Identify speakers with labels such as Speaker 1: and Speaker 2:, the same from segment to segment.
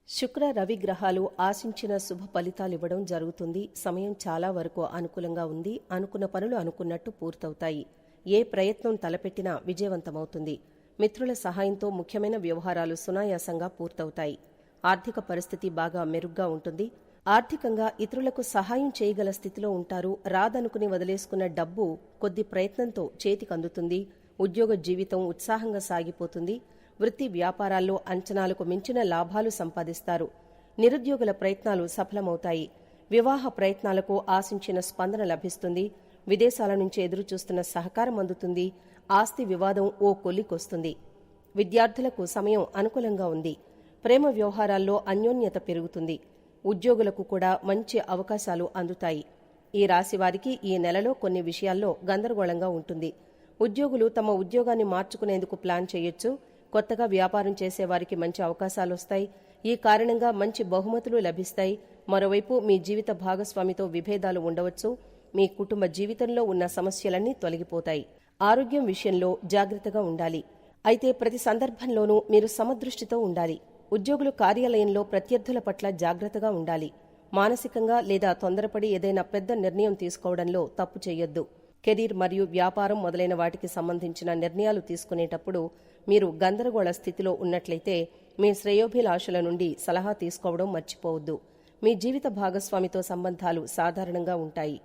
Speaker 1: శుక్ర రవి గ్రహాలు ఆశించిన శుభ ఫలితాలివ్వడం జరుగుతుంది. సమయం చాలా వరకు అనుకూలంగా ఉంది. అనుకున్న పనులు అనుకున్నట్టు పూర్తవుతాయి. ఏ ప్రయత్నం తలపెట్టినా విజయవంతమవుతుంది. మిత్రుల సహాయంతో ముఖ్యమైన వ్యవహారాలు సునాయాసంగా పూర్తవుతాయి. ఆర్థిక పరిస్థితి బాగా మెరుగ్గా ఉంటుంది. ఆర్థికంగా ఇతరులకు సహాయం చేయగల స్థితిలో ఉంటారు. రాదనుకుని వదిలేసుకున్న డబ్బు కొద్ది ప్రయత్నంతో చేతికందుతుంది. ఉద్యోగ జీవితం ఉత్సాహంగా సాగిపోతుంది. వృత్తి వ్యాపారాల్లో అంచనాలకు మించిన లాభాలు సంపాదిస్తారు. నిరుద్యోగుల ప్రయత్నాలు సఫలమవుతాయి. వివాహ ప్రయత్నాలకు ఆశించిన స్పందన లభిస్తుంది. విదేశాల నుంచి ఎదురుచూస్తున్న సహకారం అందుతుంది. ఆస్తి వివాదం ఓ కొలికొస్తుంది. విద్యార్థులకు సమయం అనుకూలంగా ఉంది. ప్రేమ వ్యవహారాల్లో అన్యోన్యత పెరుగుతుంది. ఉద్యోగులకు కూడా మంచి అవకాశాలు అందుతాయి. ఈ రాశివారికి ఈ నెలలో కొన్ని విషయాల్లో గందరగోళంగా ఉంటుంది. ఉద్యోగులు తమ ఉద్యోగాన్ని మార్చుకునేందుకు ప్లాన్ చేయొచ్చు. కొత్తగా వ్యాపారం చేసేవారికి మంచి అవకాశాలొస్తాయి. ఈ కారణంగా మంచి బహుమతులు లభిస్తాయి. మరోవైపు మీ జీవిత భాగస్వామితో విభేదాలు ఉండవచ్చు. మీ కుటుంబ జీవితంలో ఉన్న సమస్యలన్నీ తొలగిపోతాయి. ఆరోగ్యం విషయంలో జాగ్రత్తగా ఉండాలి. అయితే ప్రతి సందర్భంలోనూ మీరు సమదృష్టితో ఉండాలి. ఉద్యోగులు కార్యాలయంలో ప్రత్యర్థుల పట్ల జాగ్రత్తగా ఉండాలి. మానసికంగా లేదా తొందరపడి ఏదైనా పెద్ద నిర్ణయం తీసుకోవడంలో తప్పు చేయొద్దు. కెరీర్ మరియు వ్యాపారం మొదలైన వాటికి సంబంధించిన నిర్ణయాలు తీసుకునేటప్పుడు మీరు గందరగోళ స్థితిలో ఉన్నట్లయితే మీ శ్రేయోభిలాషుల నుండి సలహా తీసుకోవడం మర్చిపోవద్దు. మీ జీవిత భాగస్వామితో సంబంధాలు సాధారణంగా ఉంటాయి.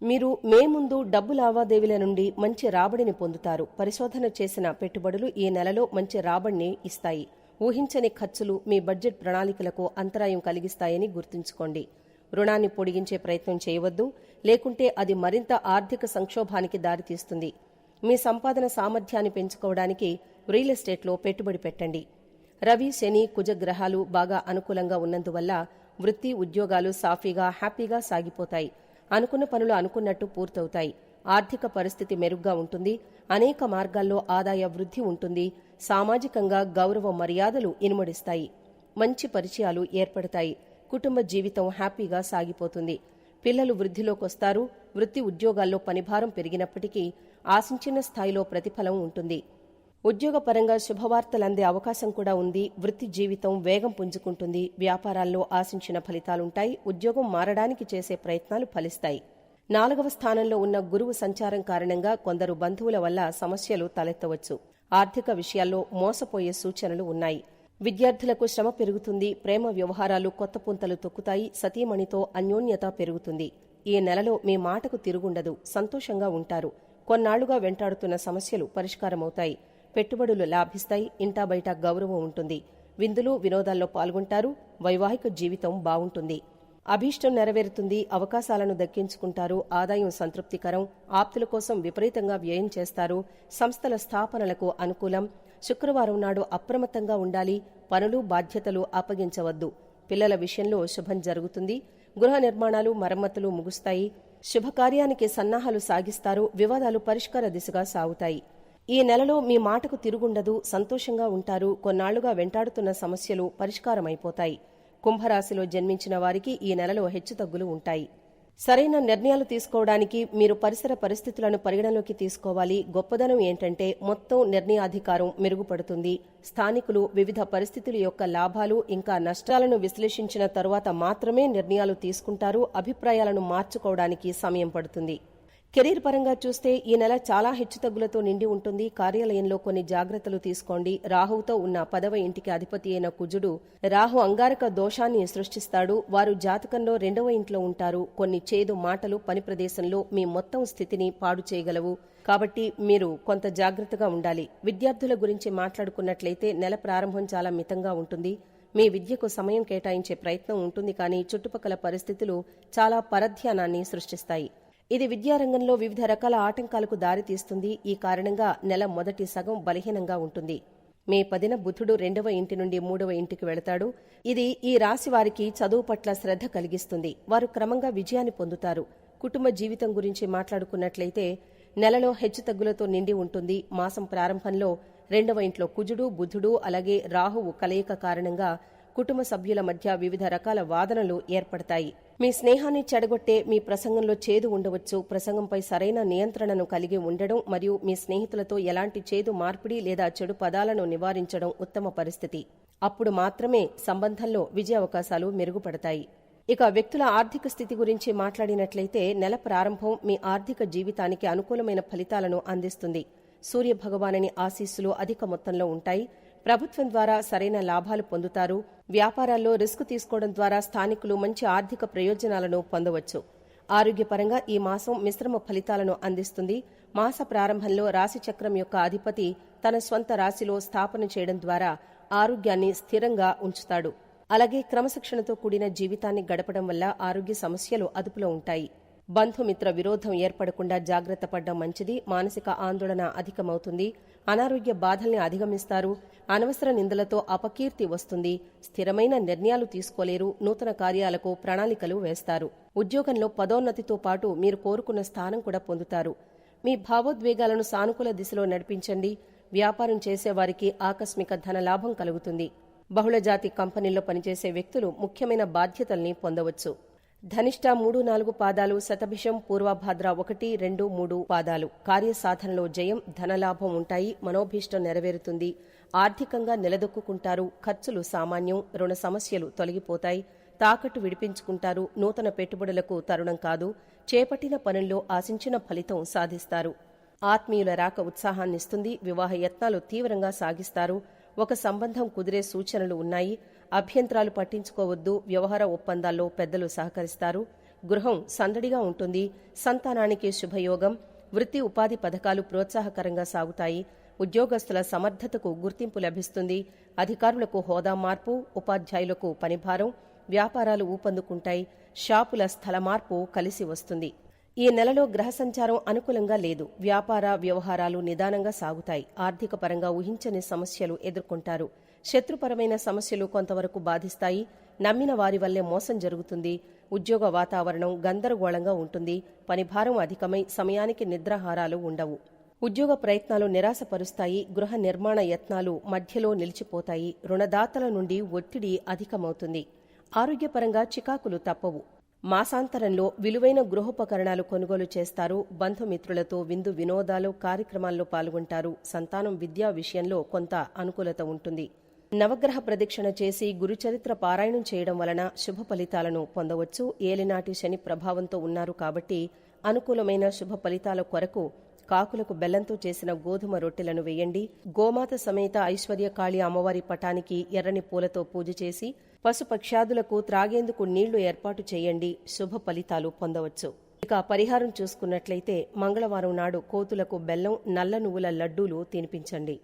Speaker 1: మీరు మే ముందు డబ్బు లావాదేవీల నుండి మంచి రాబడిని పొందుతారు. పరిశోధన చేసిన పెట్టుబడులు ఈ నెలలో మంచి రాబడిని ఇస్తాయి. ఊహించని ఖర్చులు మీ బడ్జెట్ ప్రణాళికలకు అంతరాయం కలిగిస్తాయని గుర్తుంచుకోండి. రుణాన్ని పొడిగించే ప్రయత్నం చేయవద్దు, లేకుంటే అది మరింత ఆర్థిక సంక్షోభానికి దారితీస్తుంది. మీ సంపాదన సామర్థ్యాన్ని పెంచుకోవడానికి రియల్ ఎస్టేట్లో పెట్టుబడి పెట్టండి. రవి, శని, కుజ గ్రహాలు బాగా అనుకూలంగా ఉన్నందువల్ల వృత్తి, ఉద్యోగాలు సాఫీగా, హ్యాపీగా సాగిపోతాయి. అనుకున్న పనులు అనుకున్నట్టు పూర్తవుతాయి. ఆర్థిక పరిస్థితి మెరుగ్గా ఉంటుంది. అనేక మార్గాల్లో ఆదాయ వృద్ధి ఉంటుంది. సామాజికంగా గౌరవ మర్యాదలు ఇనుమడిస్తాయి. మంచి పరిచయాలు ఏర్పడతాయి. కుటుంబ జీవితం హ్యాపీగా సాగిపోతుంది. పిల్లలు వృద్ధిలోకొస్తారు. వృత్తి, ఉద్యోగాల్లో పనిభారం పెరిగినప్పటికీ ఆశించిన స్థాయిలో ప్రతిఫలం ఉంటుంది. ఉద్యోగపరంగా శుభవార్తలందే అవకాశం కూడా ఉంది. వృత్తి జీవితం వేగం పుంజుకుంటుంది. వ్యాపారాల్లో ఆశించిన ఫలితాలుంటాయి. ఉద్యోగం మారడానికి చేసే ప్రయత్నాలు ఫలిస్తాయి. 4వ స్థానంలో ఉన్న గురువు సంచారం కారణంగా కొందరు బంధువుల వల్ల సమస్యలు తలెత్తవచ్చు. ఆర్థిక విషయాల్లో మోసపోయే సూచనలు ఉన్నాయి. విద్యార్థులకు శ్రమ పెరుగుతుంది. ప్రేమ వ్యవహారాలు కొత్త పుంతలు తొక్కుతాయి. సతీమణితో అన్యోన్యత పెరుగుతుంది. ఈ నెలలో మీ మాటకు తిరుగుండదు. సంతోషంగా ఉంటారు. కొన్నాళ్లుగా వెంటాడుతున్న సమస్యలు పరిష్కారమవుతాయి. పెట్టుబడులు లాభిస్తాయి. ఇంటా బయట గౌరవం ఉంటుంది. విందులు, వినోదాల్లో పాల్గొంటారు. వైవాహిక జీవితం బావుంటుంది. అభీష్టం నెరవేరుతుంది. అవకాశాలను దక్కించుకుంటారు. ఆదాయం సంతృప్తికరం. ఆప్తుల కోసం విపరీతంగా వ్యయం చేస్తారు. సంస్థల స్థాపనలకు అనుకూలం. శుక్రవారం నాడు అప్రమత్తంగా ఉండాలి. పనులు, బాధ్యతలు అప్పగించవద్దు. పిల్లల విషయంలో శుభం జరుగుతుంది. గృహ నిర్మాణాలు, మరమ్మతులు ముగుస్తాయి. శుభకార్యానికి సన్నాహాలు సాగిస్తారు. వివాదాలు పరిష్కార దిశగా సాగుతాయి. ఈ నెలలో మీ మాటకు తిరుగుండదు. సంతోషంగా ఉంటారు. కొన్నాళ్లుగా వెంటాడుతున్న సమస్యలు పరిష్కారమైపోతాయి. కుంభరాశిలో జన్మించిన వారికి ఈ నెలలో హెచ్చుతగ్గులు ఉంటాయి. సరైన నిర్ణయాలు తీసుకోవడానికి మీరు పరిసర పరిస్థితులను పరిగణలోకి తీసుకోవాలి. గొప్పదనం ఏంటంటే మొత్తం నిర్ణయాధికారం మెరుగుపడుతుంది. స్థానికులు వివిధ పరిస్థితుల యొక్క లాభాలు ఇంకా నష్టాలను విశ్లేషించిన తరువాత మాత్రమే నిర్ణయాలు తీసుకుంటారు. అభిప్రాయాలను మార్చుకోవడానికి సమయం పడుతుంది. కెరీర్ పరంగా చూస్తే ఈ నెల చాలా హెచ్చుతగ్గులతో నిండి ఉంటుంది. కార్యాలయంలో కొన్ని జాగ్రత్తలు తీసుకోండి. రాహువుతో ఉన్న 10వ ఇంటికి అధిపతి అయిన కుజుడు రాహు అంగారక దోషాన్ని సృష్టిస్తాడు. వారు జాతకంలో 2వ ఇంట్లో ఉంటారు. కొన్ని చేదు మాటలు పని ప్రదేశంలో మీ మొత్తం స్థితిని పాడు చేయగలవు. కాబట్టి మీరు కొంత జాగ్రత్తగా ఉండాలి. విద్యార్థుల గురించి మాట్లాడుకున్నట్లయితే నెల ప్రారంభం చాలా మితంగా ఉంటుంది. మీ విద్యకు సమయం కేటాయించే ప్రయత్నం ఉంటుంది, కానీ చుట్టుపక్కల పరిస్థితులు చాలా పరధ్యానాన్ని సృష్టిస్తాయి. ఇది విద్యారంగంలో వివిధ రకాల ఆటంకాలకు దారితీస్తుంది. ఈ కారణంగా నెల మొదటి సగం బలహీనంగా ఉంటుంది. మే 10న బుధుడు 2వ ఇంటి నుండి 3వ ఇంటికి వెళతాడు. ఇది ఈ రాశి వారికి చదువు పట్ల శ్రద్ధ కలిగిస్తుంది. వారు క్రమంగా విజయాన్ని పొందుతారు. కుటుంబ జీవితం గురించి మాట్లాడుకున్నట్లయితే నెలలో హెచ్చుతగ్గులతో నిండి ఉంటుంది. మాసం ప్రారంభంలో 2వ ఇంట్లో కుజుడు, బుధుడు అలాగే రాహువు కలయిక కారణంగా కుటుంబ సభ్యుల మధ్య వివిధ రకాల వాదనలు ఏర్పడతాయి. మీ స్నేహాన్ని చెడగొట్టే మీ ప్రసంగంలో చేదు ఉండవచ్చు. ప్రసంగంపై సరైన నియంత్రణను కలిగి ఉండడం మరియు మీ స్నేహితులతో ఎలాంటి చేదు మార్పిడి లేదా చెడు పదాలను నివారించడం ఉత్తమ పరిస్థితి. అప్పుడు మాత్రమే సంబంధంలో విజయ అవకాశాలు మెరుగుపడతాయి. ఇక వ్యక్తుల ఆర్థిక స్థితి గురించి మాట్లాడినట్లయితే నెల ప్రారంభం మీ ఆర్థిక జీవితానికి అనుకూలమైన ఫలితాలను అందిస్తుంది. సూర్యభగవానుని ఆశీస్సులు అధిక మొత్తంలో ఉంటాయి. ప్రభుత్వం ద్వారా సరైన లాభాలు పొందుతారు. వ్యాపారాల్లో రిస్క్ తీసుకోవడం ద్వారా స్థానికులు మంచి ఆర్థిక ప్రయోజనాలను పొందవచ్చు. ఆరోగ్యపరంగా ఈ మాసం మిశ్రమ ఫలితాలను అందిస్తుంది. మాస ప్రారంభంలో రాశిచక్రం యొక్క అధిపతి తన స్వంత రాశిలో స్థాపన చేయడం ద్వారా ఆరోగ్యాన్ని స్థిరంగా ఉంచుతాడు. అలాగే క్రమశిక్షణతో కూడిన జీవితాన్ని గడపడం వల్ల ఆరోగ్య సమస్యలు అదుపులో ఉంటాయి. బంధుమిత్ర విరోధం ఏర్పడకుండా జాగ్రత్త పడ్డం మంచిది. మానసిక ఆందోళన అధికమవుతుంది. అనారోగ్య బాధల్ని అధిగమిస్తారు. అనవసర నిందలతో అపకీర్తి వస్తుంది. స్థిరమైన నిర్ణయాలు తీసుకోలేరు. నూతన కార్యాలకు ప్రణాళికలు వేస్తారు. ఉద్యోగంలో పదోన్నతితో పాటు మీరు కోరుకున్న స్థానం కూడా పొందుతారు. మీ భావోద్వేగాలను సానుకూల దిశలో నడిపించండి. వ్యాపారం చేసేవారికి ఆకస్మిక ధనలాభం కలుగుతుంది. బహుళజాతి కంపెనీల్లో పనిచేసే వ్యక్తులు ముఖ్యమైన బాధ్యతల్ని పొందవచ్చు. ధనిష్ట 3-4 పాదాలు, శతభిషం, పూర్వభాద్ర 1-2-3 పాదాలు. కార్యసాధనలో జయం, ధనలాభం ఉంటాయి. మనోభీష్టం నెరవేరుతుంది. ఆర్థికంగా నిలదొక్కుంటారు. ఖర్చులు సామాన్యం. రుణ సమస్యలు తొలగిపోతాయి. తాకట్టు విడిపించుకుంటారు. నూతన పెట్టుబడులకు తరుణం కాదు. చేపట్టిన పనుల్లో ఆశించిన ఫలితం సాధిస్తారు. ఆత్మీయుల రాక ఉత్సాహాన్నిస్తుంది. వివాహ యత్నాలు తీవ్రంగా సాగిస్తారు. ఒక సంబంధం కుదిరే సూచనలు ఉన్నాయి. అభ్యంతరాలు పట్టించుకోవద్దు. వ్యవహార ఒప్పందాల్లో పెద్దలు సహకరిస్తారు. గృహం సందడిగా ఉంటుంది. సంతానానికి శుభయోగం. వృత్తి ఉపాధి పథకాలు ప్రోత్సాహకరంగా సాగుతాయి. ఉద్యోగస్తుల సమర్థతకు గుర్తింపు లభిస్తుంది. అధికారులకు హోదా మార్పు, ఉపాధ్యాయులకు పనిభారం, వ్యాపారాలు ఊపందుకుంటాయి. షాపుల స్థల మార్పు కలిసి వస్తుంది. ఈ నెలలో గ్రహ సంచారం అనుకూలంగా లేదు. వ్యాపార వ్యవహారాలు నిదానంగా సాగుతాయి. ఆర్థిక పరంగా ఊహించని సమస్యలు ఎదుర్కొంటారు. శత్రుపరమైన సమస్యలు కొంతవరకు బాధిస్తాయి. నమ్మిన వారి వల్లే మోసం జరుగుతుంది. ఉద్యోగ వాతావరణం గందరగోళంగా ఉంటుంది. పనిభారం అధికమై సమయానికి నిద్రాహారాలు ఉండవు. ఉద్యోగ ప్రయత్నాలు నిరాశపరుస్తాయి. గృహ నిర్మాణ యత్నాలు మధ్యలో నిలిచిపోతాయి. రుణదాతల నుండి ఒత్తిడి అధికమవుతుంది. ఆరోగ్యపరంగా చికాకులు తప్పవు. మాసాంతరంలో విలువైన గృహోపకరణాలు కొనుగోలు చేస్తారు. బంధుమిత్రులతో విందు వినోదాలు, కార్యక్రమాల్లో పాల్గొంటారు. సంతానం విద్యా విషయంలో కొంత అనుకూలత ఉంటుంది. నవగ్రహ ప్రదక్షిణ చేసి గురుచరిత్ర పారాయణం చేయడం వలన శుభ ఫలితాలను పొందవచ్చు. ఏలినాటి శని ప్రభావంతో ఉన్నారు కాబట్టి అనుకూలమైన శుభ ఫలితాల కొరకు కాకులకు బెల్లంతో చేసిన గోధుమ రొట్టెలను వేయండి. గోమాత సమేత ఐశ్వర్యకాళి అమ్మవారి పటానికి ఎర్రని పూలతో పూజ చేసి పశుపక్ష్యాదులకు త్రాగేందుకు నీళ్లు ఏర్పాటు చేయండి. శుభ ఫలితాలు పొందవచ్చు. ఇక పరిహారం చూసుకున్నట్లయితే మంగళవారం నాడు కోతులకు బెల్లం, నల్ల నువ్వుల లడ్డూలు తినిపించండి.